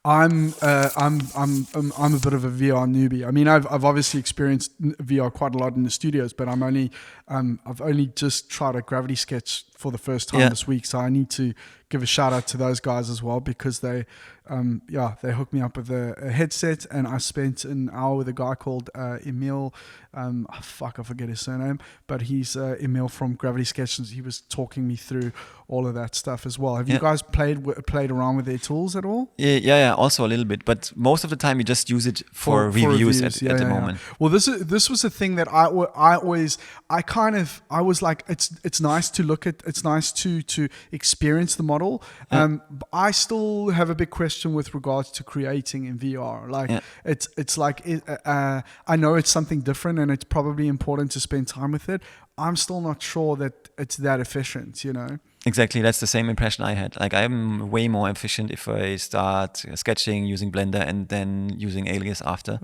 I'm a bit of a VR newbie. I mean, I've obviously experienced VR quite a lot in the studios, but I've only just tried a gravity sketch for the first time Yeah. this week. So I need to give a shout out to those guys as well, because they hooked me up with a headset, and I spent an hour with a guy called Emil. I forget his surname, but he's Emil from Gravity Sketches. He was talking me through all of that stuff as well. Have you Yeah. guys played around with their tools at all? Yeah, also a little bit, but most of the time you just use it for reviews at the moment. Well, this was a thing that I was like, it's nice to look at, it's nice to experience the model. I still have a big question with regards to creating in VR. Like it's like I know it's something different, and it's probably important to spend time with it. I'm still not sure that it's that efficient, you know. Exactly, that's the same impression I had. Like, I'm way more efficient if I start sketching using Blender and then using Alias after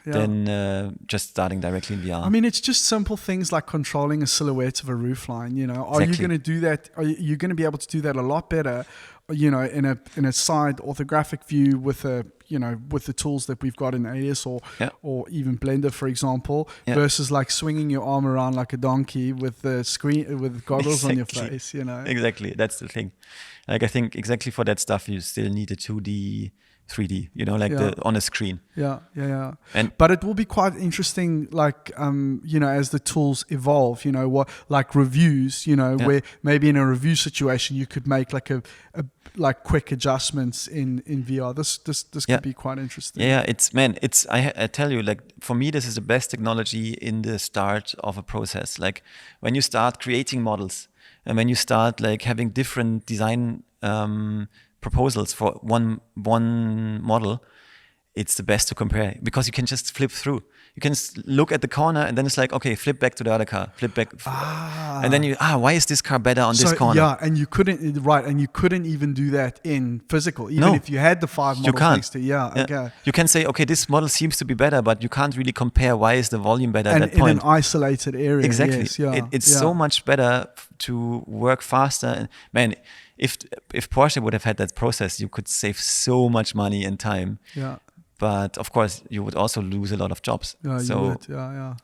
than just starting directly in VR. I mean, it's just simple things like controlling a silhouette of a roofline. You know, are you going to do that? Are you going to be able to do that a lot better? You know, in a side orthographic view with with the tools that we've got in Alias or even Blender, for example, versus like swinging your arm around like a donkey with the screen with goggles on your face. You know, exactly. That's the thing. Like, I think exactly for that stuff you still need a 2D, 3D. You know, like on a screen. Yeah. But it will be quite interesting, like as the tools evolve. You know, what like reviews. You know, where maybe in a review situation you could make like a quick adjustments in VR. This could be quite interesting. Yeah, I tell you, like, for me this is the best technology in the start of a process. Like, when you start creating models and when you start like having different design proposals for one model, it's the best to compare, because you can just flip through. You can look at the corner and then it's like, okay, flip back to the other car, flip back. And then why is this car better on this corner? Yeah, and you couldn't even do that in physical, even if you had the 5 models you can't. next to okay. You can say, okay, this model seems to be better, but you can't really compare why is the volume better at that point. In an isolated area. Exactly. Yes, it's so much better to work faster. And man, if Porsche would have had that process, you could save so much money and time. Yeah. But of course, you would also lose a lot of jobs. Yeah, so, you would.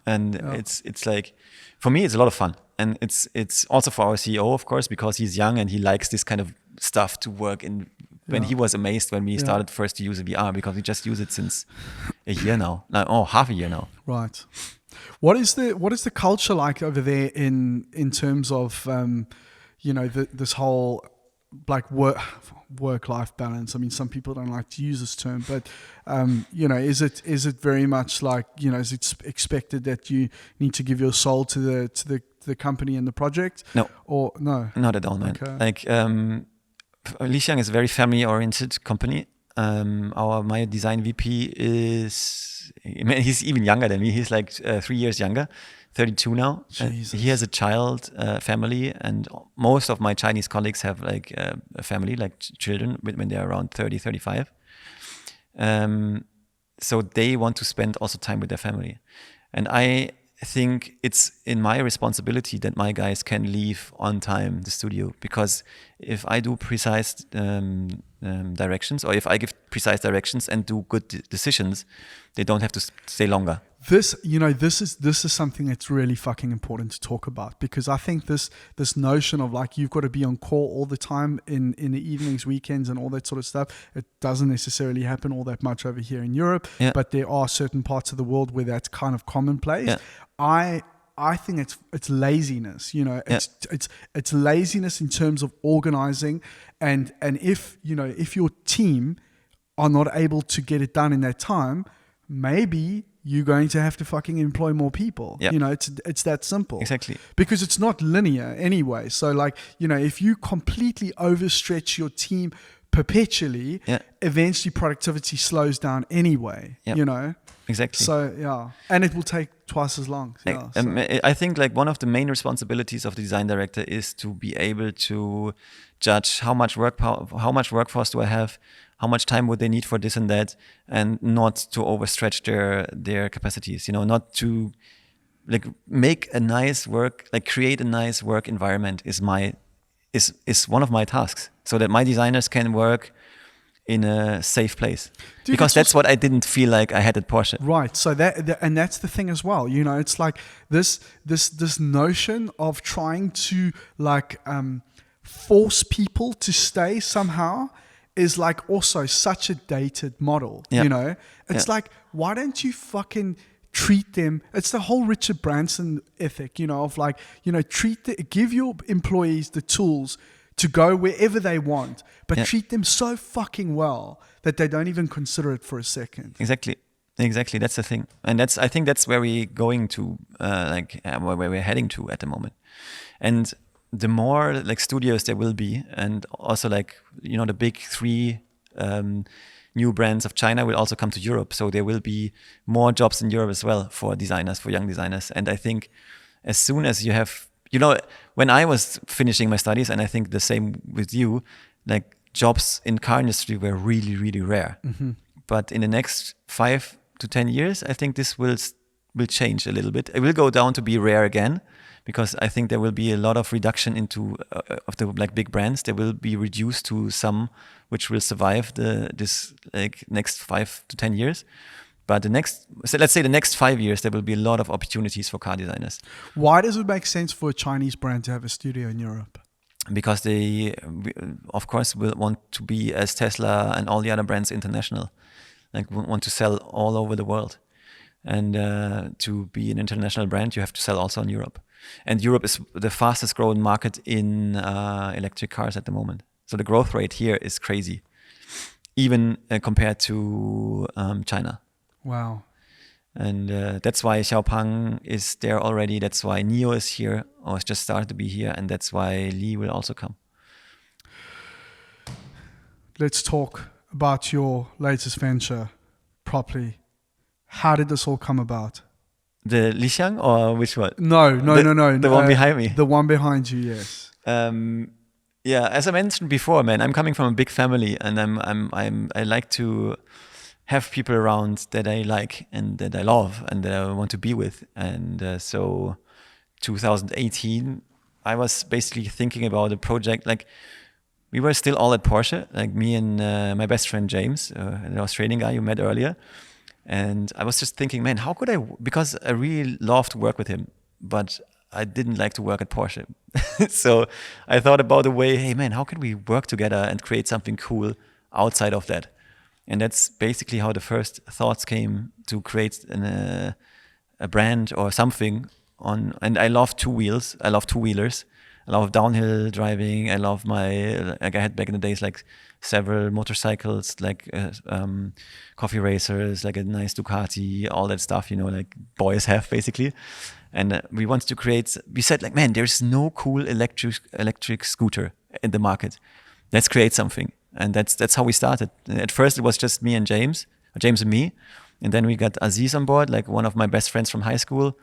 And it's like, for me, it's a lot of fun, and it's also for our CEO, of course, because he's young and he likes this kind of stuff to work in. When he was amazed when we started first to use VR, because we just use it since a year now. Half a year now. Right. What is the culture like over there in terms of this whole like work-life balance? I mean, some people don't like to use this term, but is it very much like, is it expected that you need to give your soul to the company and the project? No, or no, not at all, man. Okay. Like, Lixiang is a very family-oriented company. My design VP he's even younger than me. He's like 3 years younger. 32 now. He has a child, family, and most of my Chinese colleagues have like a family, like children, when they're around 30, 35. So they want to spend also time with their family. And I think it's in my responsibility that my guys can leave on time the studio, because if I do precise directions, or if I give precise directions and do good decisions, they don't have to stay longer. This is something that's really fucking important to talk about, because I think this notion of like you've got to be on call all the time in the evenings, weekends, and all that sort of stuff, it doesn't necessarily happen all that much over here in Europe, but there are certain parts of the world where that's kind of commonplace. I think it's laziness, it's laziness in terms of organizing, and if your team are not able to get it done in that time, maybe you're going to have to fucking employ more people. It's that simple. Exactly. Because it's not linear anyway. So like, if you completely overstretch your team perpetually, eventually productivity slows down anyway, Exactly. So, and it will take twice as long. I think like one of the main responsibilities of the design director is to be able to judge how much workforce do I have, how much time would they need for this and that, and not to overstretch their capacities. Not to like make a nice work, like create a nice work environment is one of my tasks, so that my designers can work in a safe place. Dude, because it's that's just- what I didn't feel like I had at Porsche. Right. So and that's the thing as well. You know, it's like this notion of trying to like force people to stay somehow is like also such a dated model. Yeah. You know, it's like, why don't you fucking treat them? It's the whole Richard Branson ethic, you know, of like, you know, give your employees the tools to go wherever they want, but treat them so fucking well that they don't even consider it for a second. Exactly. That's the thing, and I think that's where we're going to, where we're heading to at the moment. And the more like studios there will be, and also like, you know, the big three new brands of China will also come to Europe. So there will be more jobs in Europe as well for designers, for young designers. And I think as soon as you have, you know, when I was finishing my studies, and I think the same with you, like jobs in car industry were really, really rare. Mm-hmm. But in the next 5 to 10 years, I think this will change a little bit. It will go down to be rare again, because I think there will be a lot of reduction into of the like big brands. They will be reduced to some which will survive this like next 5 to 10 years. But let's say the next 5 years, there will be a lot of opportunities for car designers. Why does it make sense for a Chinese brand to have a studio in Europe? Because they, of course, will want to be, as Tesla and all the other brands, international. Like want to sell all over the world. And to be an international brand, you have to sell also in Europe. And Europe is the fastest growing market in electric cars at the moment. So the growth rate here is crazy, even compared to China. Wow. And that's why Xiaopeng is there already. That's why NIO is here, or has just started to be here. And that's why Li will also come. Let's talk about your latest venture properly. How did this all come about? The Lixiang, or which one? No. The one behind me. The one behind you, yes. Yeah, as I mentioned before, man, I'm coming from a big family, and I like to have people around that I like and that I love and that I want to be with. And so 2018, I was basically thinking about a project. Like, we were still all at Porsche, like me and my best friend James, an Australian guy you met earlier. And I was just thinking, man, how could I, because I really loved to work with him, but I didn't like to work at Porsche. So I thought about a way, hey man, how can we work together and create something cool outside of that? And that's basically how the first thoughts came to create a brand or something on. And I love two wheels. I love two-wheelers. I love downhill driving. I love like I had back in the days, like several motorcycles, like coffee racers, like a nice Ducati, all that stuff, you know, like boys have basically. And we wanted to create, we said like, man, there's no cool electric scooter in the market. Let's create something. And that's how we started. At first it was just me and James and me. And then we got Aziz on board, like one of my best friends from high school.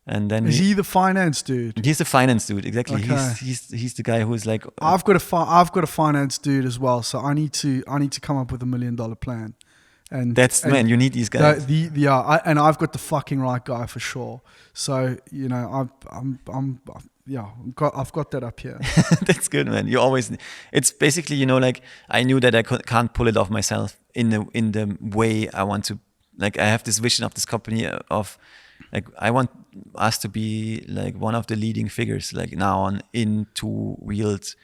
And then is he the finance dude? He's the finance dude, exactly. Okay. He's the guy who's like. I've got a finance dude as well, so I need to come up with $1 million plan. And man, you need these guys. And I've got the fucking right guy for sure. So you know, I've got that up here. That's good, man. It's basically, you know, like I knew that I can't pull it off myself in the way I want to. Like I have this vision of this company of. Like I want us to be like one of the leading figures, like Naon in two-wheeled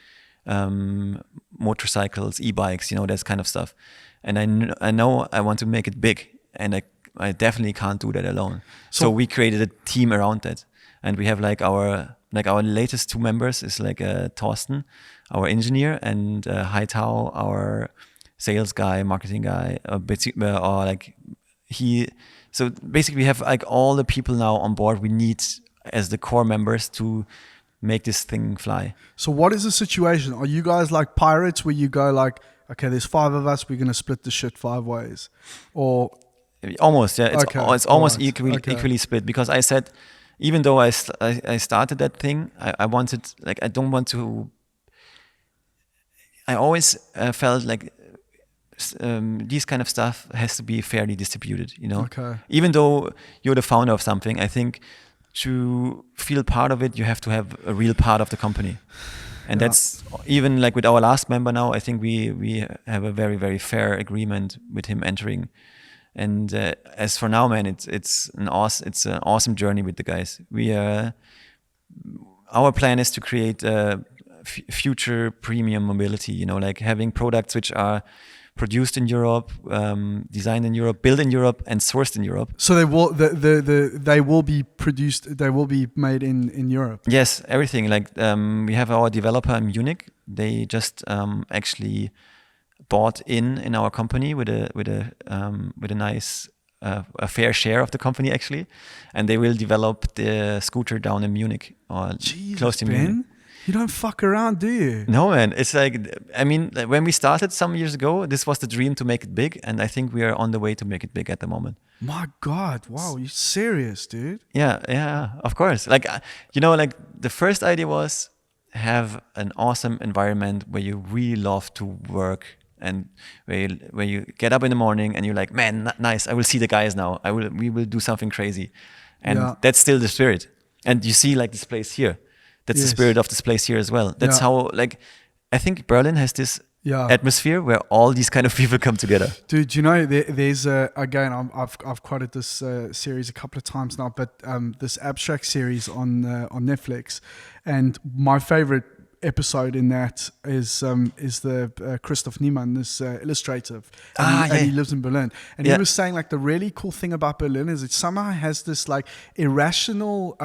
motorcycles, e-bikes, you know, that kind of stuff. And I know I want to make it big, and I definitely can't do that alone. So we created a team around that, and we have like our latest two members is like Thorsten, our engineer, and Haitao, our sales guy, marketing guy, or like he. So basically, we have like all the people now on board we need as the core members to make this thing fly. So what is the situation? Are you guys like pirates where you go like, okay, there's 5 of us, we're going to split the shit 5 ways? Or almost, yeah. It's almost right. equally split, because I said, even though I started that thing, I wanted, like, I don't want to, I always felt like these kind of stuff has to be fairly distributed, you know. Okay. Even though you're the founder of something, I think to feel part of it, you have to have a real part of the company. And that's even like with our last member now, I think we have a very, very fair agreement with him entering. And as for now, man, it's an awesome journey with the guys. Our plan is to create future premium mobility, you know, like having products which are produced in Europe, designed in Europe, built in Europe, and sourced in Europe. So they will be produced. They will be made in Europe. Yes, everything. Like we have our developer in Munich. They just actually bought in our company with a nice a fair share of the company actually, and they will develop the scooter down in Munich or close to Munich. You don't fuck around, do you? No, man. It's like, I mean, when we started some years ago, this was the dream to make it big. And I think we are on the way to make it big at the moment. My God. Wow. You're serious, dude. Yeah, of course. Like, you know, like the first idea was have an awesome environment where you really love to work and where you get up in the morning and you're like, man, nice. I will see the guys now. We will do something crazy. And that's still the spirit. And you see like this place here. That's the spirit of this place here as well. That's how, like, I think Berlin has this atmosphere where all these kind of people come together. Dude, you know, there's again, I've quoted this series a couple of times now, but this abstract series on Netflix, and my favorite episode in that is the Christoph Niemann, this illustrator, and he lives in Berlin, and he was saying like the really cool thing about Berlin is it somehow has this like irrational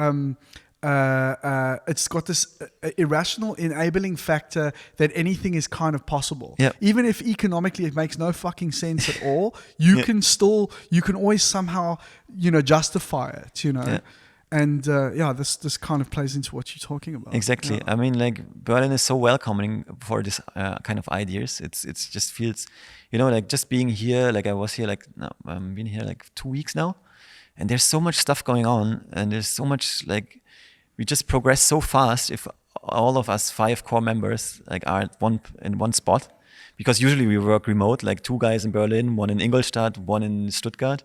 it's got this irrational enabling factor that anything is kind of possible. Yep. Even if economically it makes no fucking sense at all, you can always somehow, you know, justify it, you know. Yeah. And this kind of plays into what you're talking about. Exactly. Yeah. I mean, like Berlin is so welcoming for this kind of ideas. It's just feels, you know, like just being here. Like I was here, like I've been here like 2 weeks now, and there's so much stuff going on, and there's so much like. We just progress so fast if all of us 5 core members like are in one spot, because usually we work remote, like 2 guys in Berlin, 1 in Ingolstadt, 1 in Stuttgart,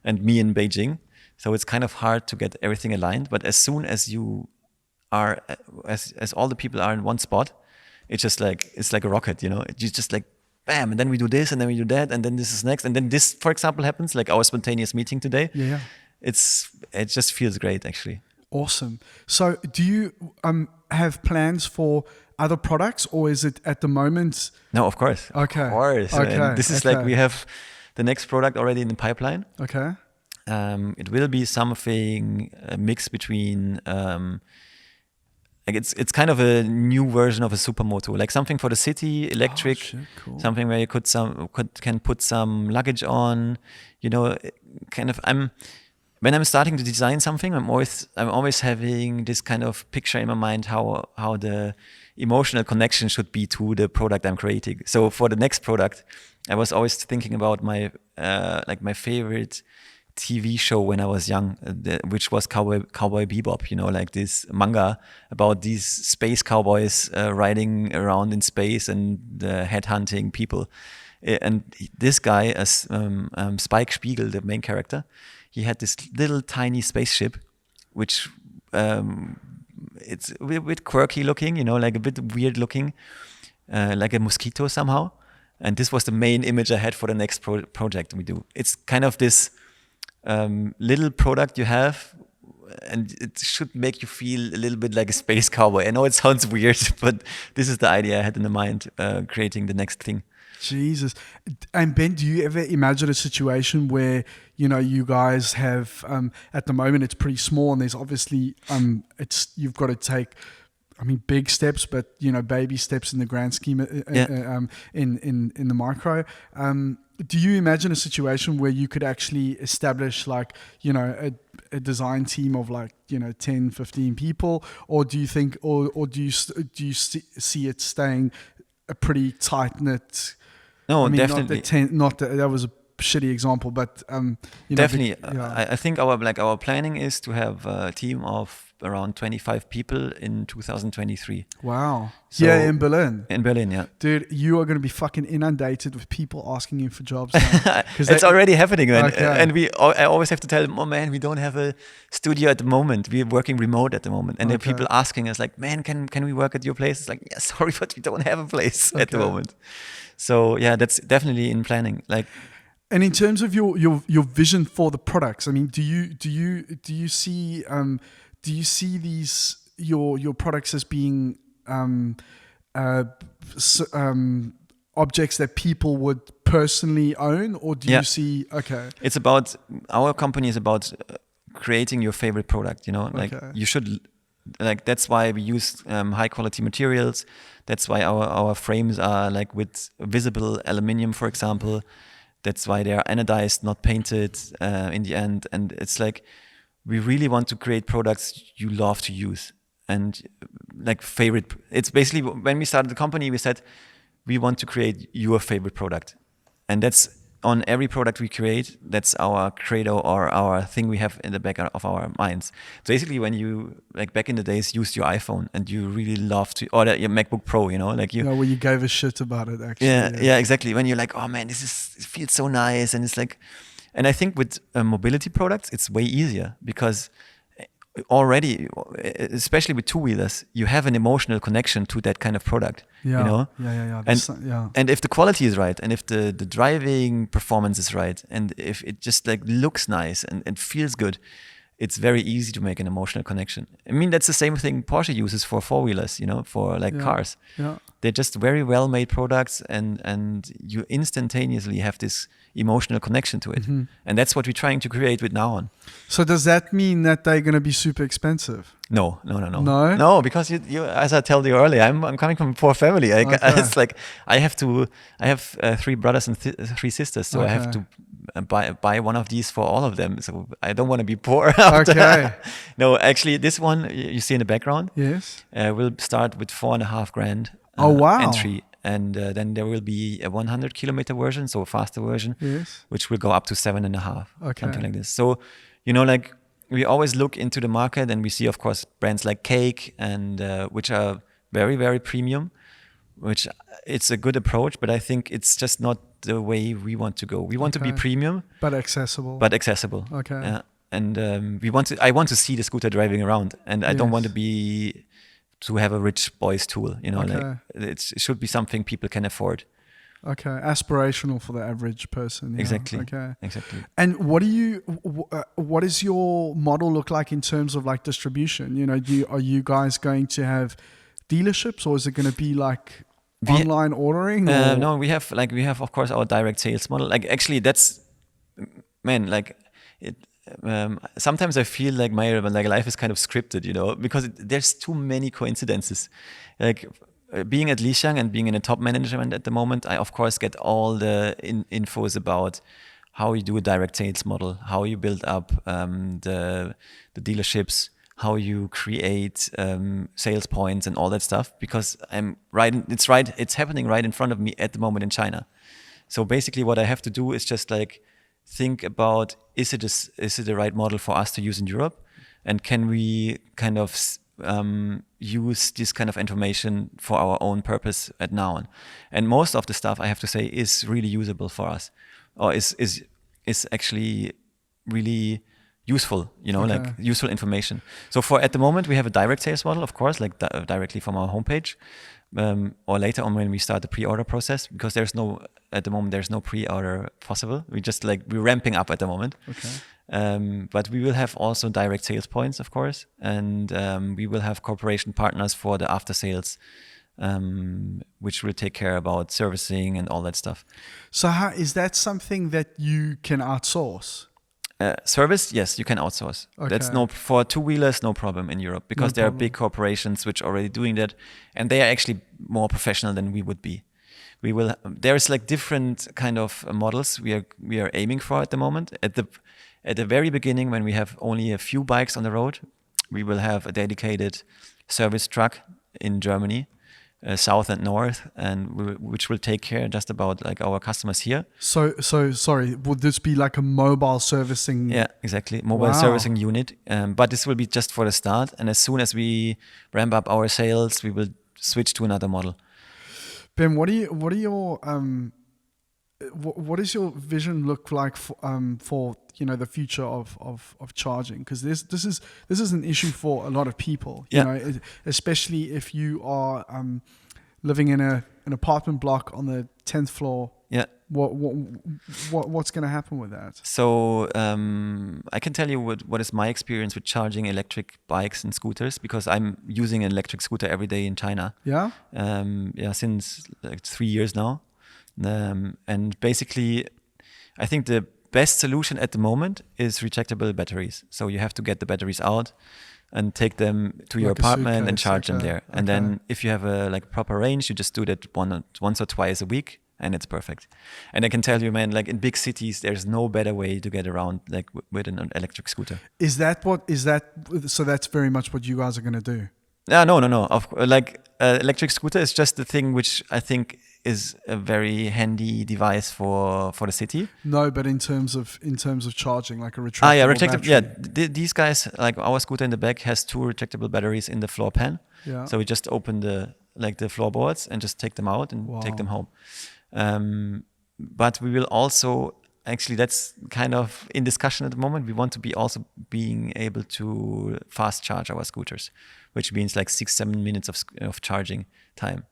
and me in Beijing. So it's kind of hard to get everything aligned. But as soon as you are, as all the people are in one spot, it's just like, it's like a rocket, you know. You just like, bam, and then we do this, and then we do that, and then this is next, and then this, for example, happens, like our spontaneous meeting today. Yeah. It just feels great, actually. Awesome. So do you have plans for other products, or is it at the moment? No, of course. Okay. Of course. Okay. This is like we have the next product already in the pipeline. Okay. It will be something a mix between like it's kind of a new version of a supermoto, like something for the city, electric, cool. Something where you can put some luggage on, you know, kind of when I'm starting to design something, I'm always having this kind of picture in my mind how the emotional connection should be to the product I'm creating. So for the next product, I was always thinking about my favorite TV show when I was young, which was Cowboy Bebop. You know, like this manga about these space cowboys riding around in space and headhunting people. And this guy, as Spike Spiegel, the main character. He had this little tiny spaceship, which it's a bit quirky looking, you know, like a bit weird looking, like a mosquito somehow. And this was the main image I had for the next project we do. It's kind of this little product you have, and it should make you feel a little bit like a space cowboy. I know it sounds weird, but this is the idea I had in the mind, creating the next thing. Jesus. And Ben, do you ever imagine a situation where, you know, you guys have, at the moment it's pretty small, and there's obviously, you've got to take, I mean, big steps, but, you know, baby steps in the grand scheme, in the micro. Do you imagine a situation where you could actually establish like, you know, a design team of like, you know, 10, 15 people, or do you think, or do you see it staying a pretty tight knit? No, I mean, definitely. Not that was a shitty example, but definitely. I think our planning is to have a team of around 25 people in 2023. Wow. So, yeah, in Berlin. In Berlin, yeah. Dude, you are going to be fucking inundated with people asking you for jobs now. It's already happening, man. Okay. And I always have to tell them, oh man, we don't have a studio at the moment. We're working remote at the moment. And there are people asking us like, man, can we work at your place? It's like, yeah, sorry, but we don't have a place at the moment. So yeah, that's definitely in planning. Like, and in terms of your vision for the products, I mean, do you see these your products as being objects that people would personally own, or do you see? Okay, it's about, our company is about creating your favorite product. You know, like you should, like, that's why we use high quality materials. That's why our frames are like with visible aluminium, for example. That's why they are anodized, not painted in the end. And it's like, we really want to create products you love to use. And like favorite, it's basically, when we started the company, we said, we want to create your favorite product. And that's on every product we create, that's our credo or our thing we have in the back of our minds. So basically, when you, like back in the days, used your iPhone and you really loved to, or your MacBook Pro, you know, like you. Yeah, where you gave a shit about it, actually. Yeah, exactly. When you're like, oh man, it feels so nice. And it's like, and I think with mobility products, it's way easier because already, especially with two-wheelers, you have an emotional connection to that kind of product. Yeah, you know? Yeah. And if the quality is right, and if the driving performance is right, and if it just like looks nice and feels good, it's very easy to make an emotional connection. I mean, that's the same thing Porsche uses for four-wheelers, you know, for like cars. Yeah. They're just very well-made products, and you instantaneously have this emotional connection to it. Mm-hmm. And that's what we're trying to create with Naon. So does that mean that they're going to be super expensive? No. No, because you, as I told you earlier, I'm coming from a poor family. It's like I have 3 brothers and 3 sisters, so I have to buy one of these for all of them. So I don't want to be poor. Okay. No, actually, this one you see in the background. Yes. We'll start with 4.5 grand. Oh wow. Entry, and then there will be a 100 kilometer version, so a faster version, which will go up to 7.5. Something like this. So, you know, like, we always look into the market, and we see, of course, brands like Cake and which are very, very premium, which it's a good approach, but I think it's just not the way we want to go. We want to be premium, but accessible. Okay. Yeah. And I want to see the scooter driving around, and I don't want to have a rich boy's tool, you know, like it should be something people can afford. Okay, aspirational for the average person. Yeah. Exactly. Okay. Exactly. And what does your model look like in terms of like distribution? You know, are you guys going to have dealerships, or is it going to be like online ordering? No, we have of course our direct sales model. Like, actually, that's, man, like it. Sometimes I feel like my life is kind of scripted, you know, because there's too many coincidences. Like being at Lixiang and being in a top management at the moment, I of course get all the infos about how you do a direct sales model, how you build up the dealerships, how you create sales points and all that stuff. Because it's happening right in front of me at the moment in China. So basically, what I have to do is just like think about, is it the right model for us to use in Europe, and can we kind of use this kind of information for our own purpose at Naon? And most of the stuff, I have to say, is really usable for us, or is actually really useful, you know, like useful information. So at the moment, we have a direct sales model, of course, like directly from our homepage, or later on when we start the pre-order process, because at the moment there's no pre-order possible. We're ramping up at the moment. Okay. But we will have also direct sales points, of course, and we will have corporation partners for the after sales, which will take care about servicing and all that stuff. So is that something that you can outsource? Service, yes, you can outsource. Okay. That's for two-wheelers, no problem in Europe, because there are big corporations which are already doing that, and they are actually more professional than we would be. There's like different kind of models we are aiming for at the moment. At the very beginning, when we have only a few bikes on the road, we will have a dedicated service truck in Germany, south and north, and which will take care just about like our customers here. So sorry, would this be like a mobile servicing? Yeah, exactly. Mobile Wow. servicing unit. But this will be just for the start. And as soon as we ramp up our sales, we will switch to another model. Ben, what does your vision look like for the future of charging? Because this is an issue for a lot of people. You know, especially if you are living in an apartment block on the 10th floor. Yeah. What's going to happen with that? So I can tell you what is my experience with charging electric bikes and scooters, because I'm using an electric scooter every day in China. Yeah. Since like 3 years now. And basically, I think the best solution at the moment is retractable batteries. So you have to get the batteries out and take them to your apartment and charge them there. And then if you have a proper range, you just do that once or twice a week, and it's perfect. And I can tell you, man, like in big cities, there's no better way to get around like with an electric scooter. So that's very much what you guys are going to do? No. Electric scooter is just the thing which I think is a very handy device for the city. No, but in terms of charging, like a retractable battery. Yeah, these guys, like our scooter in the back has 2 retractable batteries in the floor pan. Yeah. So we just open the floorboards and just take them out and take them home. But we will also, actually that's kind of in discussion at the moment, we want to be also being able to fast charge our scooters, which means like 6-7 minutes of charging time.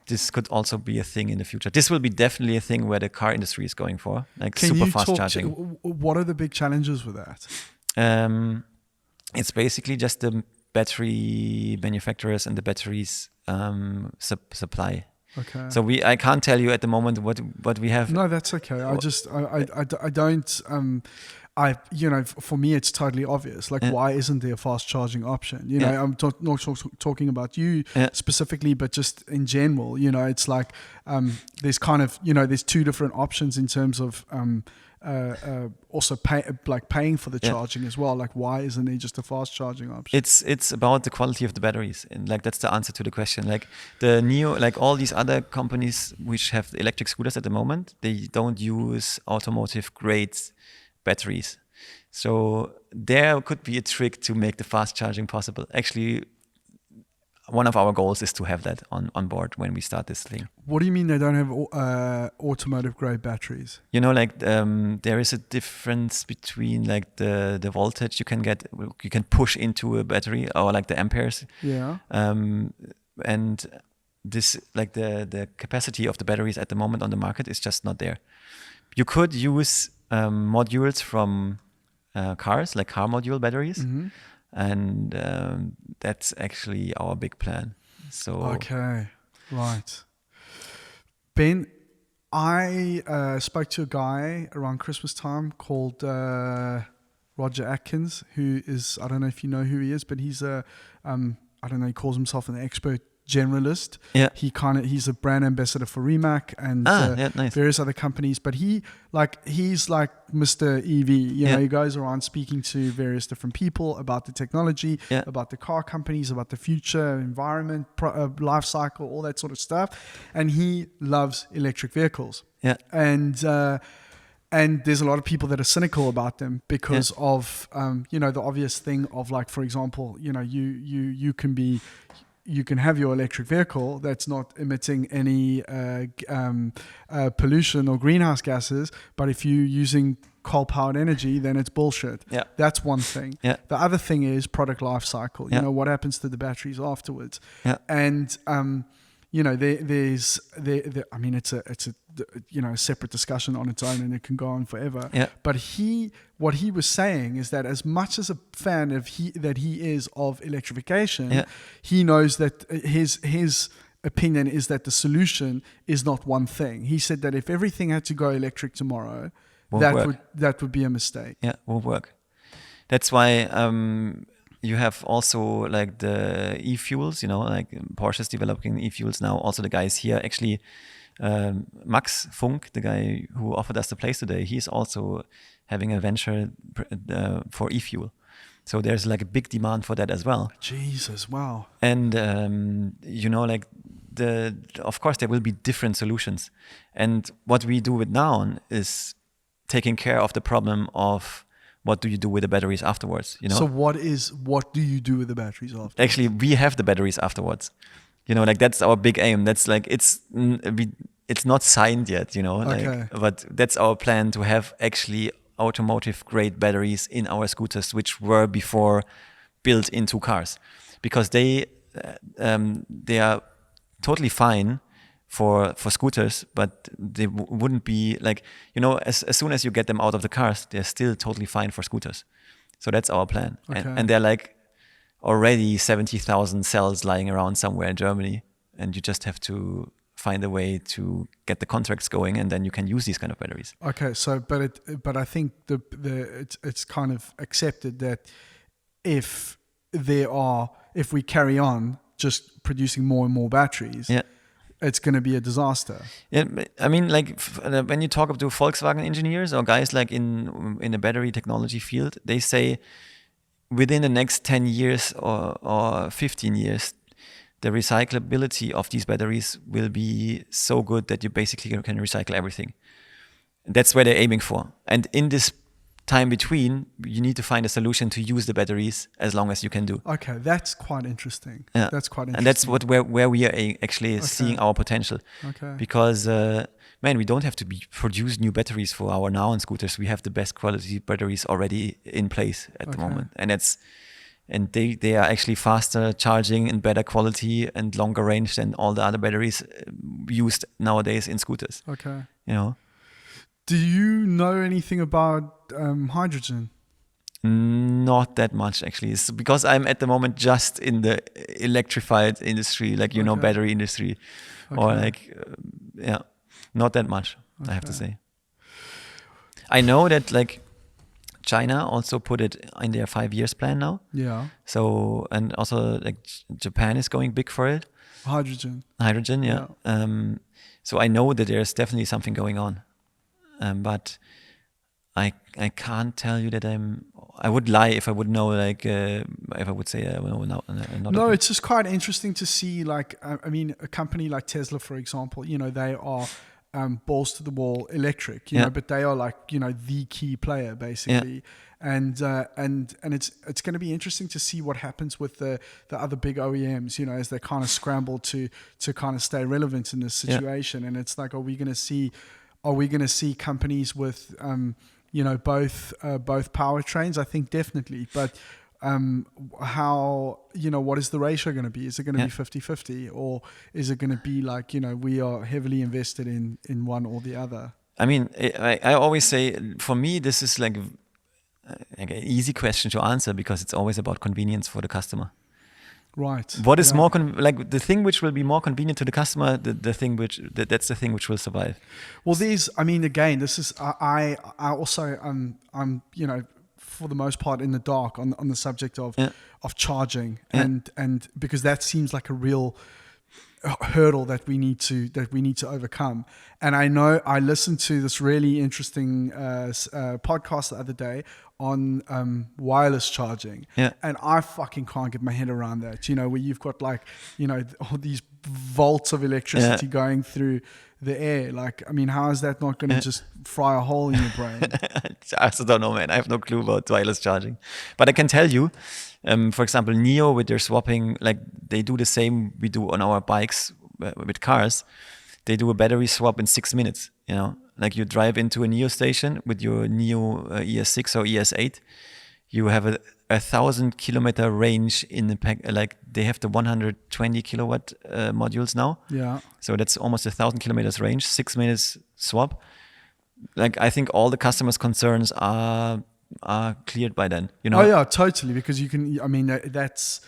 This could also be a thing in the future. This will be definitely a thing where the car industry is going for, like super fast charging. What are the big challenges with that? It's basically just the battery manufacturers and the batteries supply. Okay. So I can't tell you at the moment what we have. No, that's okay. I don't. For me, it's totally obvious. Like, why isn't there a fast charging option? I'm not talking about you specifically, but just in general. It's like there's kind of there's 2 different options in terms of also paying for the charging as well. Like, why isn't there just a fast charging option? It's about the quality of the batteries, and like that's the answer to the question. Like the Neo, like all these other companies which have electric scooters at the moment, they don't use automotive grade batteries. So there could be a trick to make the fast charging possible. Actually, one of our goals is to have that on board when we start this thing. What do you mean they don't have automotive grade batteries? There is a difference between like the voltage you can push into a battery, or like the amperes. Yeah. And this, like the capacity of the batteries at the moment on the market is just not there. You could use modules from cars, like car module batteries. Mm-hmm. And that's actually our big plan. So okay, right. Ben, I spoke to a guy around Christmas time called Roger Atkins, who is, I don't know if you know who he is, but he's he calls himself an expert generalist. Yeah. He's a brand ambassador for Rimac and nice. various other companies, but he's like Mr. EV. He goes around speaking to various different people about the technology, about the car companies, about the future, environment, life cycle, all that sort of stuff. And he loves electric vehicles. Yeah. And there's a lot of people that are cynical about them because of the obvious thing of, like, for example, you can have your electric vehicle that's not emitting any pollution or greenhouse gases, but if you're using coal-powered energy, then it's bullshit. Yeah. That's one thing. Yeah. The other thing is product life cycle. What happens to the batteries afterwards? Yeah. And it's a separate discussion on its own, and it can go on forever. Yeah. But what he was saying is that as much as a fan that he is of electrification, he knows that his opinion is that the solution is not one thing. He said that if everything had to go electric tomorrow, that would be a mistake. Yeah, won't work. That's why you have also like the e-fuels, like Porsche is developing e-fuels now. Also the guys here, actually, Max Funk, the guy who offered us the place today, he's also having a venture for e-fuel. So there's like a big demand for that as well. Jesus, wow. And, like of course there will be different solutions, and what we do with Naon is taking care of the problem of what do you do with the batteries afterwards. You know. So what do you do with the batteries after? Actually, we have the batteries afterwards. You know, like that's our big aim. That's like it's not signed yet. You know, like, but that's our plan to have actually automotive grade batteries in our scooters, which were before built into cars, because they are totally fine for scooters, but they wouldn't be like, you know, as soon as you get them out of the cars, they're still totally fine for scooters. So that's our plan. And they're like already 70,000 cells lying around somewhere in Germany, and you just have to find a way to get the contracts going, and then you can use these kind of batteries. Okay, so but I think it's kind of accepted that if we carry on just producing more and more batteries, it's going to be a disaster. Yeah, I mean, like when you talk to Volkswagen engineers or guys like in the battery technology field, they say within the next 10 years or 15 years, the recyclability of these batteries will be so good that you basically can recycle everything. That's where they're aiming for. And in this time between, you need to find a solution to use the batteries as long as you can do. Okay, that's quite interesting. Yeah. That's quite interesting. And that's where we are actually seeing our potential. Okay. Because, we don't have to produce new batteries for our Naon scooters. We have the best quality batteries already in place at the moment. And they are actually faster charging and better quality and longer range than all the other batteries used nowadays in scooters. Okay. You know? Do you know anything about hydrogen? Not that much, actually. It's because I'm at the moment just in the electrified industry, like, you know, battery industry. Or like, not that much, I have to say. I know that like China also put it in their 5 years plan now. Yeah. So, and also like Japan is going big for it. Hydrogen, yeah. So I know that there's definitely something going on. But I can't tell you that I would lie if I would know, like, if I would say, no, it's just quite interesting to see, like, I mean, a company like Tesla, for example, you know, they are balls to the wall electric, you know, but they are like, you know, the key player basically. And it's going to be interesting to see what happens with the other big OEMs, you know, as they kind of scramble to kind of stay relevant in this situation. And it's like, are we going to see companies with, you know, both powertrains? I think definitely. But how, you know, what is the ratio going to be? Is it going to be 50-50? Or is it going to be like, you know, we are heavily invested in one or the other? I mean, I always say, for me, this is like an easy question to answer, because it's always about convenience for the customer. Right. What is more like the thing which will be more convenient to the customer? That's the thing which will survive. Well, I mean, again, this is I also I'm you know, for the most part in the dark on the subject of charging, and because that seems like a real hurdle that we need to overcome. And I know I listened to this really interesting podcast the other day on wireless charging, and I fucking can't get my head around that, you know, where you've got, like, you know, all these volts of electricity going through the air. Like, I mean, how is that not going to just fry a hole in your brain? I also don't know, man. I have no clue about wireless charging, but I can tell you, for example, NIO with their swapping, like, they do the same we do on our bikes with cars. They do a battery swap in 6 minutes, you know. Like, you drive into a NIO station with your NIO ES6 or ES8. You have a 1,000-kilometer range in the pack. Like, they have the 120 kilowatt modules now. Yeah. So that's almost 1,000 kilometers range. 6 minutes swap. Like, I think all the customers' concerns are cleared by then. You know. Oh yeah, totally. Because you can. I mean, that's.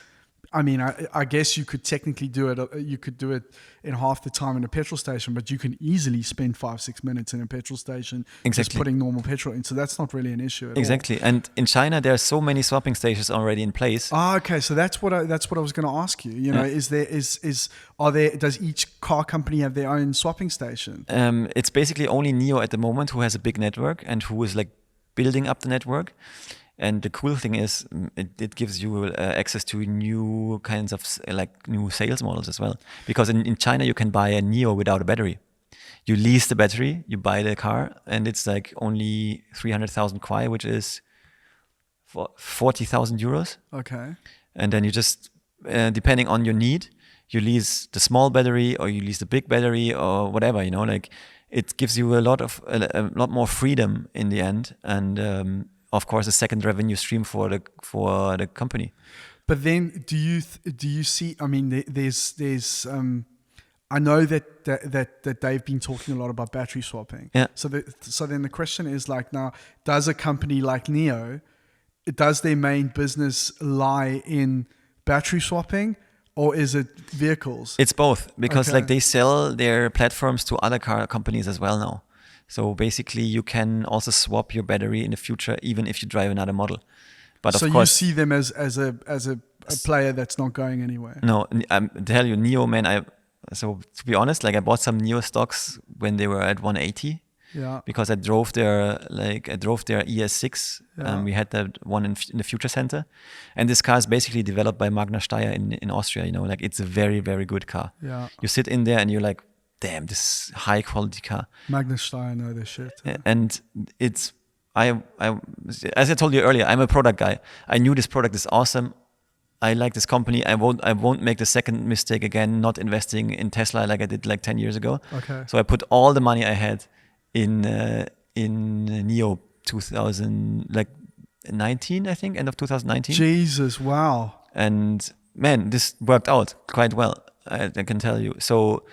I mean, I guess you could technically do it. You could do it in half the time in a petrol station, but you can easily spend 5-6 minutes in a petrol station just putting normal petrol in. So that's not really an issue at all. Exactly. And in China, there are so many swapping stations already in place. Ah, okay. So that's what I was going to ask you. You know, does each car company have their own swapping station? It's basically only NIO at the moment who has a big network and who is like building up the network. And the cool thing is, it gives you access to new kinds of new sales models as well. Because in China, you can buy a Neo without a battery. You lease the battery, you buy the car, and it's like only 300,000 kwai, which is 40,000 euros. Okay. And then you just, depending on your need, you lease the small battery or you lease the big battery or whatever, like it gives you a lot more freedom in the end. And of course, a second revenue stream for the company. But then, do you see? I mean, there's I know that they've been talking a lot about battery swapping. Yeah. So then the question is like, now, does a company like Neo, does their main business lie in battery swapping, or is it vehicles? It's both, because Okay. they sell their platforms to other car companies as well now. So basically, you can also swap your battery in the future, even if you drive another model. But So of course, you see them as a player that's not going anywhere. no, I tell you, Neo, man. So to be honest, I bought some Neo stocks when they were at 180. Yeah. Because I drove their ES6. Yeah. We had that one in the Future Center, and this car is basically developed by Magna Steyr in Austria. It's a very, very good car. Yeah. You sit in there and you're like, damn, this high quality car. Magna Steyr know their shit. And it's as I told you earlier, I'm a product guy. I knew this product is awesome. I like this company. I won't make the second mistake again, not investing in Tesla like I did 10 years ago. Okay. So I put all the money I had in Neo 2019, I think, end of 2019. Jesus, wow. And man, this worked out quite well. I can tell you. So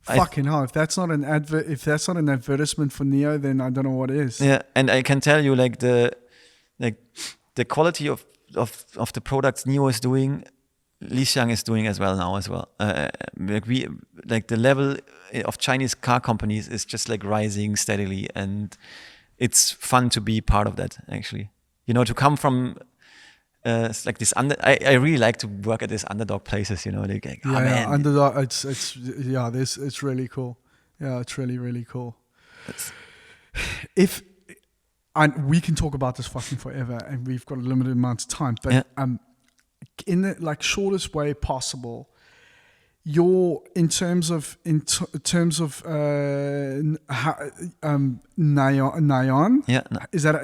Fucking hell! If that's not an advertisement for Neo, then I don't know what is. Yeah, and I can tell you the quality of the products Neo is doing, Li Xiang is doing as well now as well. The level of Chinese car companies is just rising steadily, and it's fun to be part of that actually. To come from this I really like to work at these underdog places. Man. Underdog. It's really cool. Yeah, it's really, really cool. And we can talk about this fucking forever, and we've got a limited amount of time. But in the shortest way possible, in terms of Naon. Yeah. Is that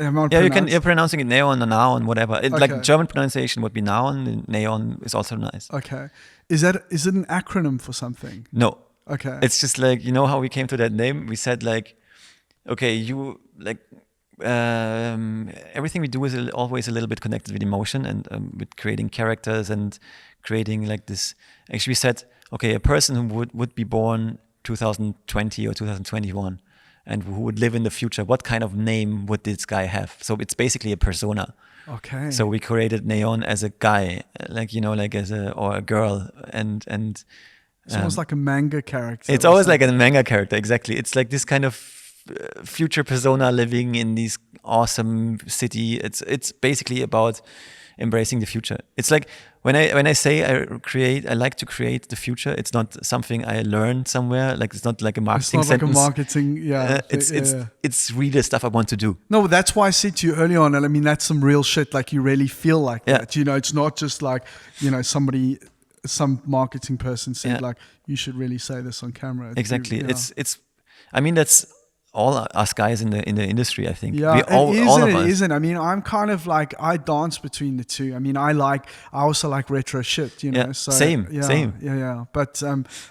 you're pronouncing it Naon or Naon, whatever. Okay. German pronunciation would be Naon, and Naon is also nice. Okay. Is it an acronym for something? No. Okay. It's just how we came to that name. We said okay, everything we do is always a little bit connected with emotion and with creating characters and creating this. Actually, we said, okay, a person who would be born 2020 or 2021 and who would live in the future, what kind of name would this guy have? So it's basically a persona. Okay. So we created Naon as a guy, or a girl, and it's almost like a manga character. It's always like a manga character, exactly. It's like this kind of future persona living in this awesome city. It's basically about embracing the future. It's like when I say I like to create the future, it's not something I learned somewhere. It's not like a marketing sentence. It's not like a marketing, yeah. It's really the stuff I want to do. No, that's why I said to you early on, and I mean, that's some real shit. You really feel like that. It's not just some marketing person said you should really say this on camera. Exactly. I mean, that's all us guys in the industry, I think. Yeah, all of us. It isn't. I mean, I'm kind of I dance between the two. I mean, I also like retro shit, Yeah, So, same. Yeah. But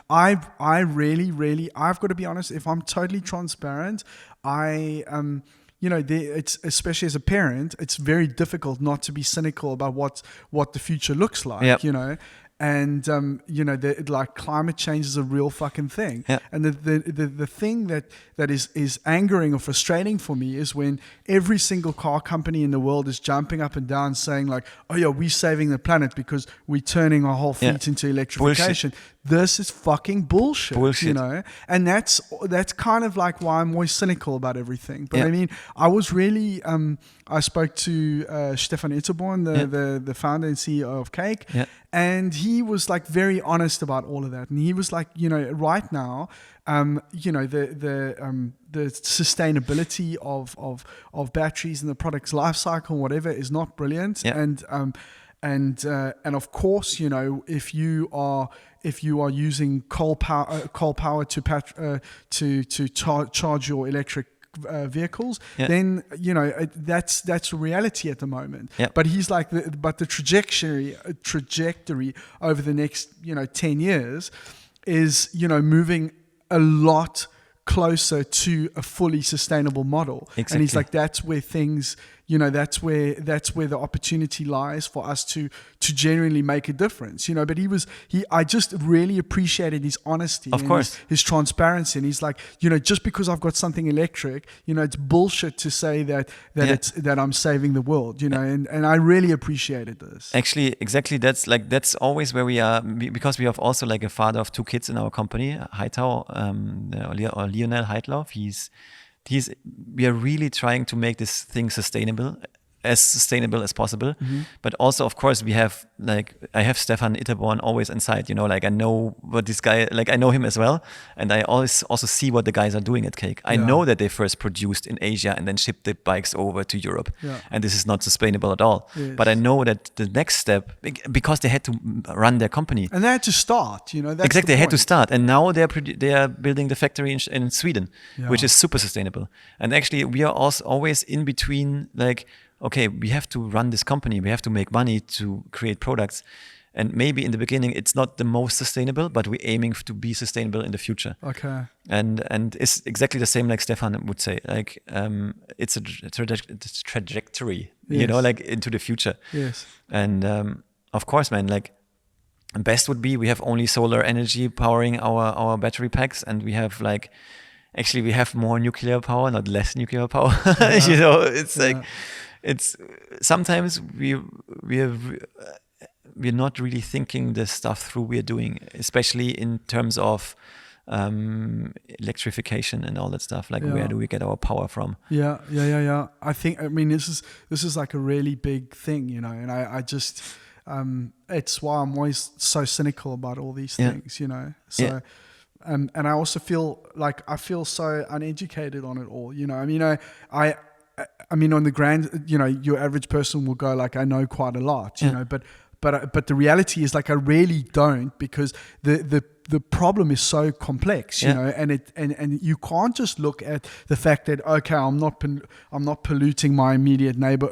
I really, I've got to be honest. If I'm totally transparent, it's especially as a parent, it's very difficult not to be cynical about what the future looks like. Yep. And climate change is a real fucking thing. Yeah. And the thing that is angering or frustrating for me is when every single car company in the world is jumping up and down saying oh yeah, we're saving the planet because we're turning our whole fleet into electrification. this is fucking bullshit. Bullshit. And that's kind of like why I'm always cynical about everything. But Yeah. I mean, I was really I spoke to Stefan Itterborn, the founder and CEO of Cake, and he was like very honest about all of that. And he was like, right now, the sustainability of batteries and the product's life cycle, whatever, is not brilliant. And of course, if you are using coal power to charge your electric vehicles, then that's reality at the moment. But he's like, but the trajectory over the next 10 years is moving a lot closer to a fully sustainable model. Exactly. And he's like, that's where things, that's where the opportunity lies for us to genuinely make a difference. But I just really appreciated his honesty, of course, his transparency. And he's like, just because I've got something electric, it's bullshit to say that I'm saving the world, and I really appreciated this. Actually, exactly. That's always where we are, because we have also like a father of two kids in our company, Heitau, or Lionel Heitlauf. We are really trying to make this thing sustainable as possible. But also, of course, we have I have Stefan Itterborn always inside, I know what this guy, I know him as well. And I always also see what the guys are doing at Cake. I know that they first produced in Asia and then shipped the bikes over to Europe. And this is not sustainable at all. Yes. But I know that the next step, because they had to run their company. And they had to start, that's exactly, they had to point. start. And now they are building the factory in Sweden, which is super sustainable. And actually, we are also always in between, okay, we have to run this company. We have to make money to create products. And maybe in the beginning, it's not the most sustainable, but we're aiming to be sustainable in the future. Okay. And it's exactly the same like Stefan would say. It's a trajectory, into the future. Yes. And of course, man, best would be we have only solar energy powering our battery packs, and we have actually we have more nuclear power, not less nuclear power. It's it's sometimes we're not really thinking the stuff through we're doing, especially in terms of electrification and all that stuff. Where do we get our power from? Yeah. I mean, this is like a really big thing, and I just it's why I'm always so cynical about all these things, So and I also feel so uneducated on it all, I mean, on the grand, your average person will go I know quite a lot, but the reality is I really don't, because the problem is so complex, and you can't just look at the fact that, okay, I'm not polluting my immediate neighbor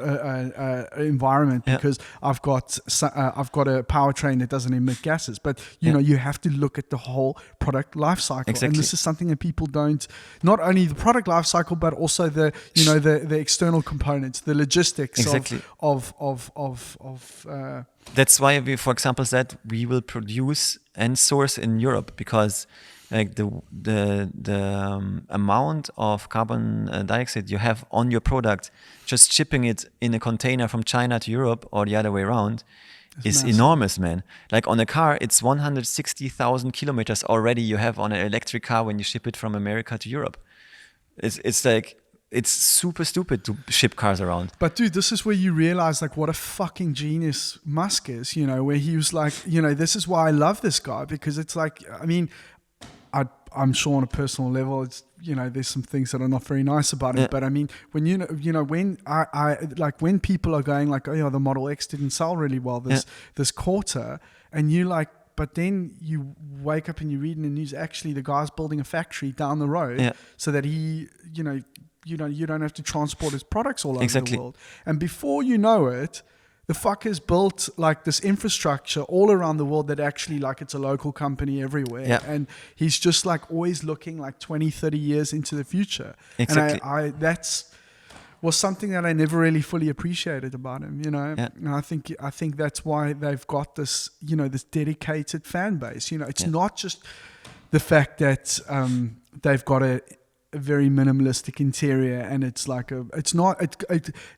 environment because I've got a powertrain that doesn't emit gases. But you have to look at the whole product life cycle. Exactly. And this is something that people don't, not only the product life cycle, but also the the external components, the logistics of that's why we, for example, said we will produce and source in Europe, because the amount of carbon dioxide you have on your product, just shipping it in a container from China to Europe or the other way around, is massive. Enormous, man. On a car, it's 160,000 kilometers already you have on an electric car when you ship it from America to Europe. It's super stupid to ship cars around. But dude, this is where you realize what a fucking genius Musk is, where he was this is why I love this guy, because it's I mean, I'm sure on a personal level, it's, there's some things that are not very nice about him, but I mean, when when when people are going the Model X didn't sell really well this quarter, and you but then you wake up and you read in the news, actually the guy's building a factory down the road so that he, you don't have to transport his products all over the world. And before you know it, the fucker's built this infrastructure all around the world that actually it's a local company everywhere. Yeah. And he's just always looking 20, 30 years into the future. Exactly. And was something that I never really fully appreciated about him, Yeah. And I think that's why they've got this, this dedicated fan base. It's not just the fact that they've got a a very minimalistic interior, and it's like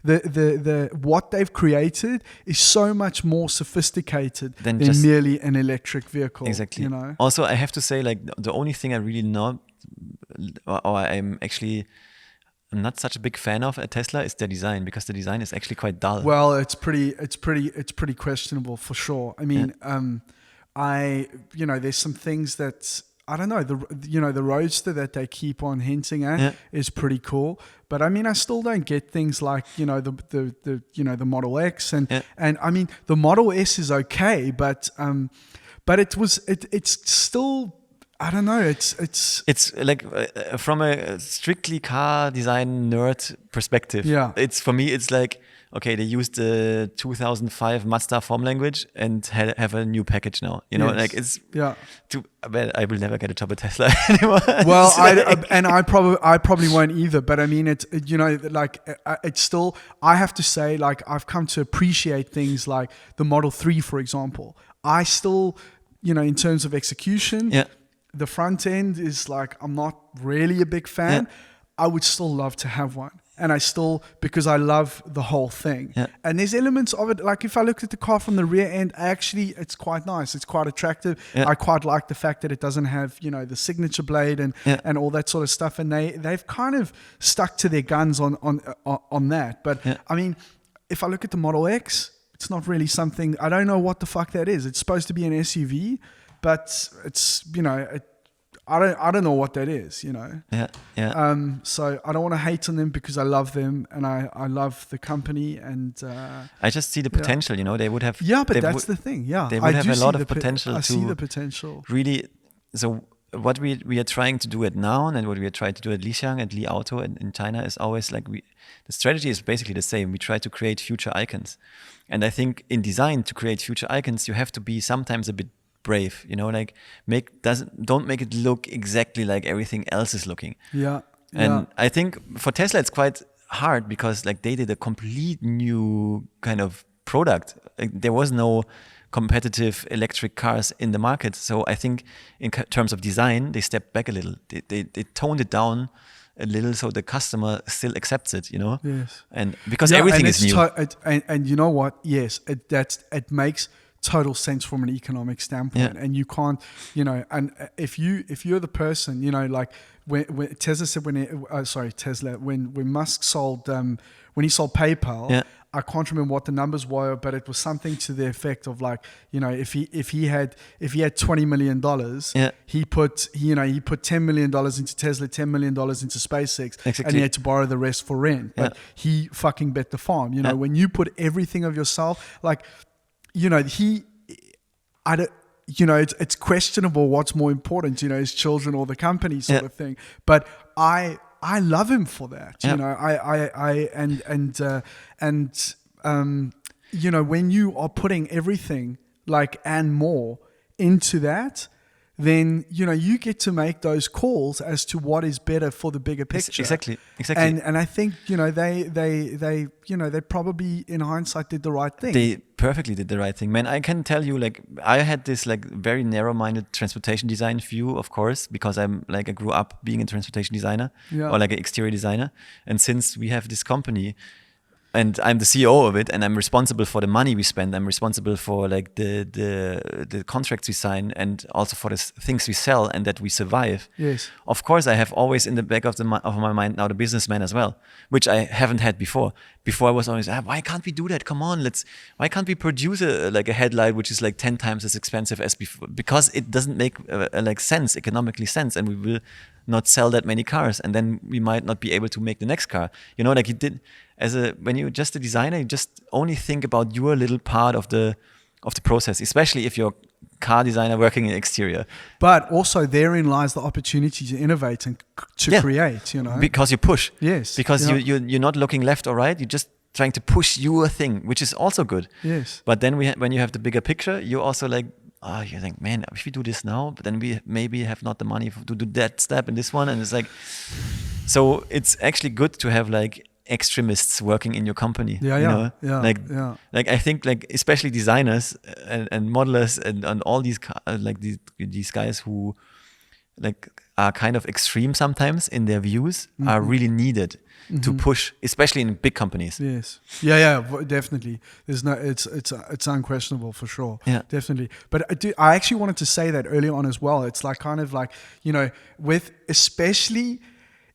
the what they've created is so much more sophisticated than just merely an electric vehicle. Exactly. You know. Also, I have to say, like, the only thing I really know, or I'm not such a big fan of at Tesla, is their design, because the design is actually quite dull. Well, it's pretty questionable for sure. I mean, there's some things that I don't know. The Roadster that they keep on hinting at is pretty cool, but I mean, I still don't get things like the Model X and I mean the Model S is okay, but it's still. I don't know. It's like from a strictly car design nerd perspective. Yeah. It's for me. It's like, okay, they used the 2005 Mazda form language and have a new package now. You know, like it's Well, I will never get a job at Tesla anymore. Well, I probably won't either. But I mean, it's still. I have to say, like, I've come to appreciate things like the Model 3, for example. I still, in terms of execution. Yeah. The front end is like, I'm not really a big fan. Yeah. I would still love to have one. And because I love the whole thing. Yeah. And there's elements of it, like if I looked at the car from the rear end, it's quite nice. It's quite attractive. Yeah. I quite like the fact that it doesn't have, the signature blade and all that sort of stuff. And they've kind of stuck to their guns on that. But I mean, if I look at the Model X, it's not really something, I don't know what the fuck that is. It's supposed to be an SUV. But it's, I don't know what that is, Yeah. So I don't want to hate on them because I love them and I love the company and I just see the potential. They would have. Yeah, but that's the thing. Yeah, they would have a lot of potential. I see the potential. Really. So what we are trying to do at Naon and what we are trying to do at Lixiang and Li Auto in China is always like the strategy is basically the same. We try to create future icons, and I think in design to create future icons you have to be sometimes a bit brave, like don't make it look exactly like everything else is looking. Yeah. And I think for Tesla it's quite hard because like they did a complete new kind of product. Like, there was no competitive electric cars in the market. So I think in terms of design, they stepped back a little. They toned it down a little so the customer still accepts it, Yes. And because everything is new. And you know what? Yes, it makes total sense from an economic standpoint. And you can't, and if you're the person, like when Tesla said when Musk sold when he sold PayPal, I can't remember what the numbers were, but it was something to the effect of like, if he had $20 million, he put $10 million into Tesla, $10 million into SpaceX, exactly. And he had to borrow the rest for rent. But he fucking bet the farm. When you put everything of yourself, like, it's questionable what's more important, his children or the company sort of thing. But I love him for that. When you are putting everything like and more into that, then you get to make those calls as to what is better for the bigger picture. Exactly. And I think they probably in hindsight did the right thing. They perfectly did the right thing, man. I can tell you, like, I had this like very narrow-minded transportation design view, of course, because I grew up being a transportation designer or like an exterior designer, and since we have this company. And I'm the CEO of it, and I'm responsible for the money we spend. I'm responsible for like the contracts we sign, and also for the things we sell, and that we survive. Yes. Of course, I have always in the back of my mind now the businessman as well, which I haven't had before. Before I was always, why can't we do that? Come on, why can't we produce a headlight which is like 10 times as expensive as before? Because it doesn't make economically sense, and we will not sell that many cars, and then we might not be able to make the next car. Like you did. When you're just a designer, you just only think about your little part of the process, especially if you're a car designer working in exterior. But also therein lies the opportunity to innovate and to create, Because you push. Yes. Because you're not looking left or right, you're just trying to push your thing, which is also good. Yes. But then when you have the bigger picture, you also like, you think, man, if we do this now, but then we maybe have not the money to do that step and this one. And it's like, so it's actually good to have like extremists working in your company. Like I think like especially designers and modelers and all these these guys who like are kind of extreme sometimes in their views are really needed to push, especially in big companies. Yes. Yeah, definitely. There's no, it's unquestionable for sure. Yeah. Definitely. But I actually wanted to say that early on as well. It's like kind of like, you know, with especially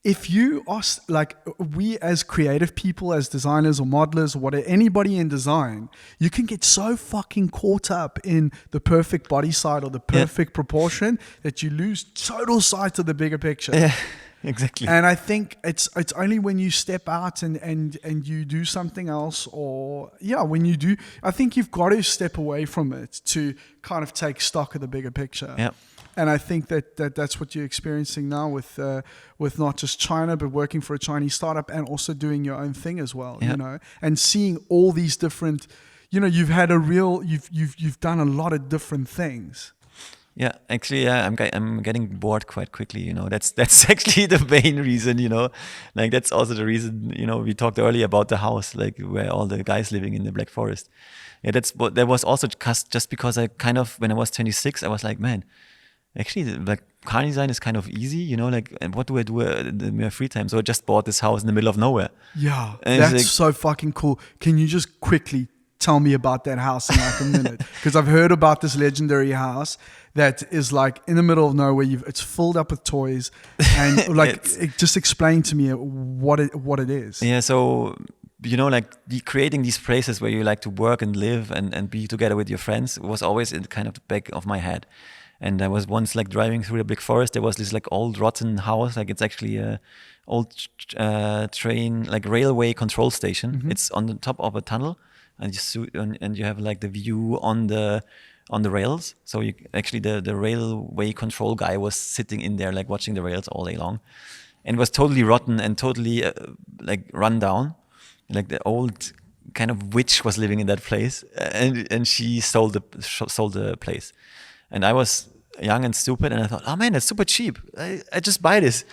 if you are like we as creative people, as designers or modelers or whatever, anybody in design, you can get so fucking caught up in the perfect body side or the perfect proportion that you lose total sight of the bigger picture. Yeah, exactly. And I think it's only when you step out and you do something else, or when you do, I think you've got to step away from it to kind of take stock of the bigger picture. Yeah. And I think that's what you're experiencing now with not just China, but working for a Chinese startup and also doing your own thing as well, you know, and seeing all these different, you know, you've done a lot of different things. Yeah, actually, I'm getting bored quite quickly. You know, that's actually the main reason. You know, like that's also the reason. You know, we talked earlier about the house, like where all the guys living in the Black Forest. Yeah, that was also just because I kind of, when I was 26, I was like, man, actually, like car design is kind of easy, you know, like, and what do I do in my free time? So I just bought this house in the middle of nowhere. Yeah, and that's like, so fucking cool. Can you just quickly tell me about that house in like a minute? Because I've heard about this legendary house that is like in the middle of nowhere. It's filled up with toys, and like, just explain to me what it is. Yeah, so you know, like creating these places where you like to work and live and be together with your friends was always in kind of the back of my head. And I was once like driving through the big forest. There was this like old rotten house. Like it's actually a old train, like railway control station. Mm-hmm. It's on the top of a tunnel, and you have like the view on the rails. So you actually the railway control guy was sitting in there like watching the rails all day long, and it was totally rotten and totally like run down. Like the old kind of witch was living in that place, and she sold the place. And I was young and stupid, and I thought, oh man, that's super cheap. I just buy this.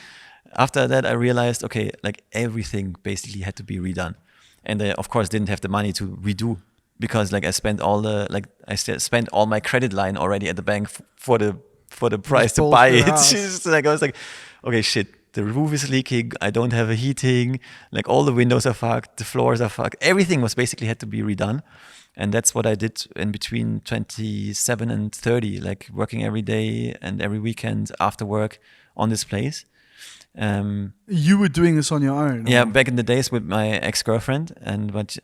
After that, I realized, okay, like everything basically had to be redone. And I, of course, didn't have the money to redo because like I spent all my credit line already at the bank for the price to buy it. Like I was like, okay, shit, the roof is leaking. I don't have a heating. Like all the windows are fucked. The floors are fucked. Everything was basically had to be redone. And that's what I did in between 27 and 30, like working every day and every weekend after work on this place. You were doing this on your own? Yeah, back in the days with my ex-girlfriend, but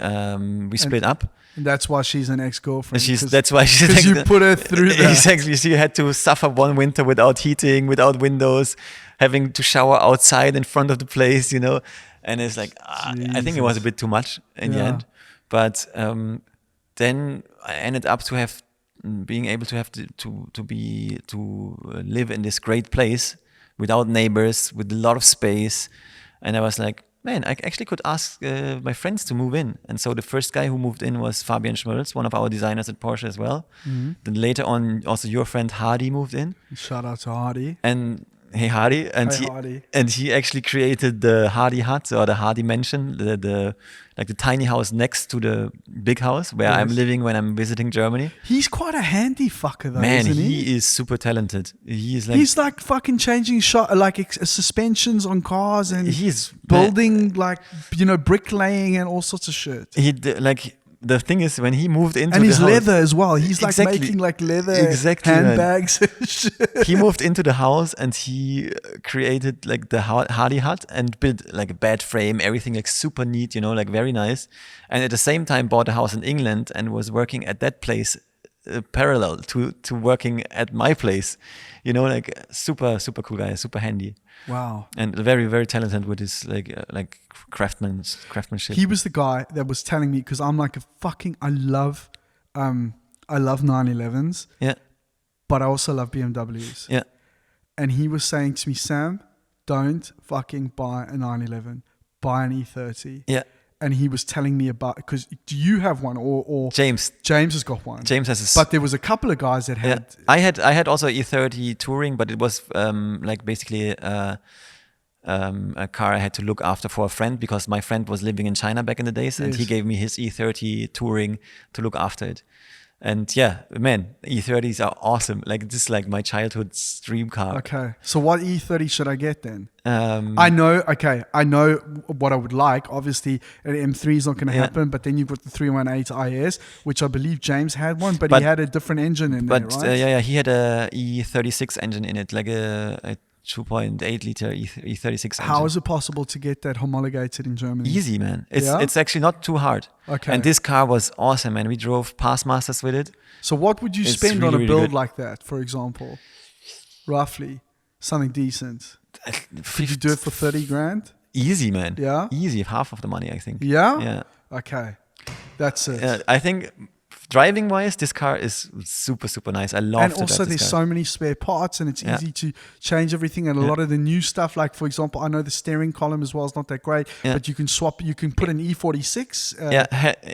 we split up. And that's why she's an ex-girlfriend. That's why she's because you put her through that. Exactly. She had to suffer one winter without heating, without windows, having to shower outside in front of the place, you know. And it's like, I think it was a bit too much in the end. But then I ended up being able to live in this great place without neighbors, with a lot of space. And I was like, man, I actually could ask my friends to move in. And so the first guy who moved in was Fabian Schmölz, one of our designers at Porsche as well. Mm-hmm. Then later on, also your friend Hardy moved in. Shout out to Hardy. And hey Hardy, and he actually created the Hardy hut or the Hardy mansion, the tiny house next to the big house where I'm living when I'm visiting Germany. He's quite a handy fucker though, man, isn't he is super talented. He's like fucking changing suspensions on cars, and he's building like, you know, bricklaying and all sorts of shit. The thing is, when he moved into and the his house, leather as well. He's like making like leather handbags. He moved into the house and he created like the Hardy hut and built like a bed frame, everything like super neat, you know, like very nice. And at the same time bought a house in England and was working at that place parallel to working at my place, you know, like super cool guy, super handy. Wow. And very, very talented with his like craftsmanship. He was the guy that was telling me, because I'm like I love 911s. Yeah. But I also love BMWs. Yeah. And he was saying to me, Sam, don't fucking buy a 911. Buy an E30. Yeah. And he was telling me about, because do you have one or James has got one. James has but there was a couple of guys that had. Yeah. I had also E30 touring, but it was like basically a car I had to look after for a friend, because my friend was living in China back in the days, and he gave me his E30 touring to look after it. And yeah, man, E30s are awesome. Like this is like my childhood's dream car. Okay. So what E30 should I get then? Um, I know what I would like. Obviously, an M3 is not going to Yeah. happen, but then you've got the 318 IS, which I believe James had one, but But- he had a different engine in there, right? yeah, he had a E36 engine in it, like a 2.8 liter E36 engine. How is it possible to get that homologated in Germany? Easy, man. Yeah? It's actually not too hard. Okay. And this car was awesome, man. We drove past masters with it. So what would you It's spend on really, a really build good. like that, for example? Roughly. Something decent. Could you do it for 30 grand? Easy, man. Yeah? Easy, half of the money, I think. Yeah? Yeah. Okay. That's it. I think driving wise, this car is super, super nice. I love And to also drive there's this car. so many spare parts and it's Yeah. easy to change everything, and a Yeah. lot of the new stuff, like for example, I know the steering column as well is not that great, Yeah. but you can put an E46.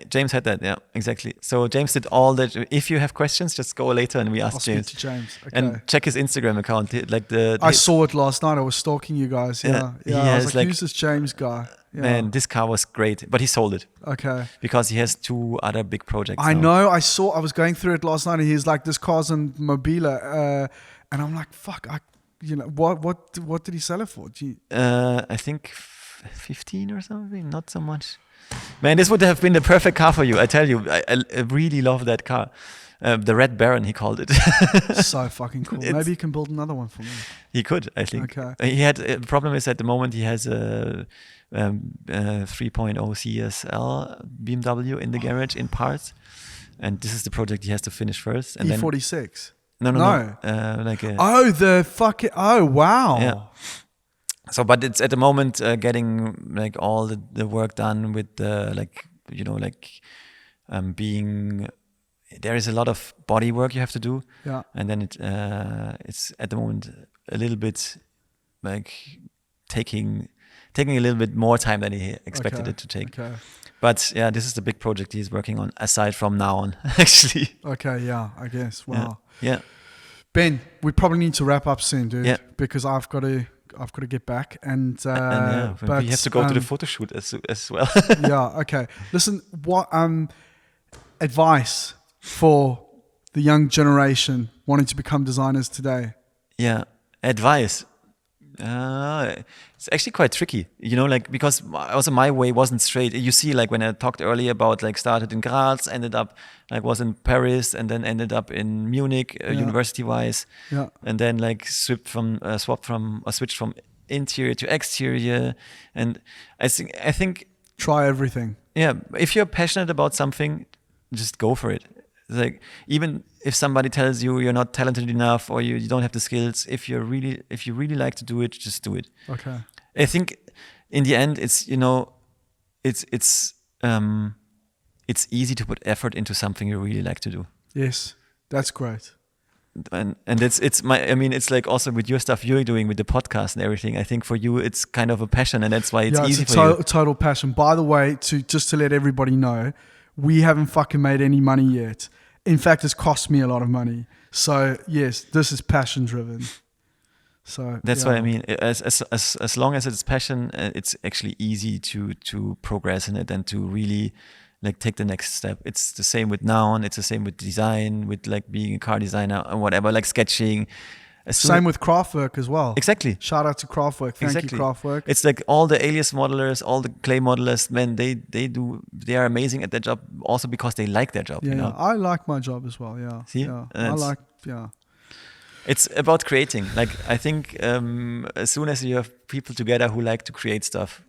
James had that. Yeah, exactly. So James did all that. If you have questions, just go later and we ask I'll speak James. to James. Okay. And check his Instagram account. Like I saw it last night. I was stalking you guys. Yeah. He I was has like, like- who's this James guy? Yeah. Man, this car was great, but he sold it Okay. because he has 2 other big projects. I now. know. I was going through it last night, and he's like, "This car's in Mobile," and I'm like, "Fuck!" What did he sell it for? Gee. I think 15 or something, not so much. Man, this would have been the perfect car for you. I tell you, I really love that car. The Red Baron, he called it. So fucking cool. It's- Maybe you can build another one for me. He could, I think. Okay. He had the problem is at the moment he has a 3.0 CSL BMW in the garage in parts, and this is the project he has to finish first. And E46. then No. like a, Oh, the fucking. Oh, wow. Yeah. So, but it's at the moment getting like all the work done with the being. There is a lot of body work you have to do, Yeah. and then it's at the moment a little bit like taking a little bit more time than he expected Okay. it to take. Okay. But yeah, this is the big project he's working on aside from Naon, actually. Okay. Yeah. I guess. Wow. Yeah. Ben, we probably need to wrap up soon, dude. Yeah. Because I've got to get back, and And but we have to go to the photo shoot as well. yeah. Okay. Listen. What advice for the young generation wanting to become designers today? Yeah, advice. It's actually quite tricky, like because also my way wasn't straight. You see, like when I talked earlier about like started in Graz, ended up like was in Paris, and then ended up in Munich, university wise, Yeah. and then like switched from interior to exterior, and I think Try everything. yeah, if you're passionate about something, just go for it. Like even if somebody tells you you're not talented enough or you don't have the skills, if you really like to do it, just do it. Okay. I think in the end, it's it's easy to put effort into something you really like to do, Yes. That's great. and it's like also with your stuff you're doing with the podcast and everything. I think for you it's kind of a passion, and that's why it's easy it's for you. total passion. By the way, to let everybody know, we haven't fucking made any money yet. In fact, it's cost me a lot of money. So yes, this is passion driven. So That's yeah. what I mean. As long as it's passion, it's actually easy to progress in it and to really like take the next step. It's the same with Naon. It's the same with design, with like being a car designer and whatever, like sketching. Same with CRAFTWERK as well. Exactly. Shout out to CRAFTWERK. Thank Exactly. you, CRAFTWERK. It's like all the alias modelers, all the clay modelers, man, they are amazing at their job also because they like their job. Yeah, you know? I like my job as well. Yeah. See? Yeah. And I it's- like. Yeah. It's about creating. Like I think as soon as you have people together who like to create stuff.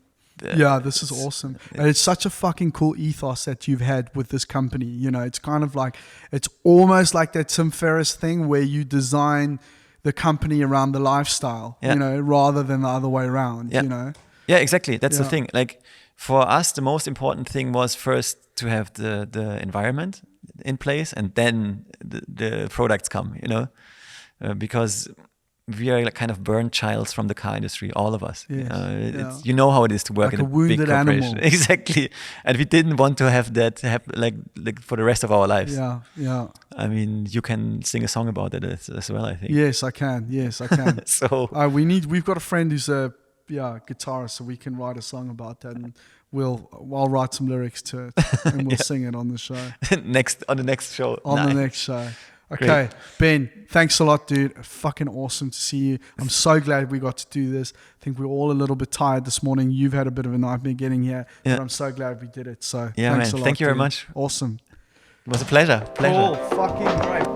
Yeah, this is awesome. And it's such a fucking cool ethos that you've had with this company. You know, it's kind of like, it's almost like that Tim Ferriss thing where you design the company around the lifestyle, Yeah. you know, rather than the other way around, Yeah. you know? Yeah, exactly. That's the Yeah. thing. Like for us, the most important thing was first to have the environment in place, and then the products come, you know, because we are like kind of burnt childs from the car industry, all of us. Yes, yeah. You know how it is to work Like in a a big wounded corporation. animal. Exactly. And we didn't want to have that happen like for the rest of our lives. Yeah, yeah. I mean, you can sing a song about it as well, I think. Yes, I can. Yes, I can. So We've got a friend who's a guitarist, so we can write a song about that, and I'll write some lyrics to it and we'll sing it on the show. On the next show. On the next show. Okay, Ben, thanks a lot, dude. Fucking awesome to see you. I'm so glad we got to do this. I think we're all a little bit tired this morning. You've had a bit of a nightmare getting here, but I'm so glad we did it. So thanks a lot. Thank you very much. Awesome. It was a pleasure. Cool. Fucking great.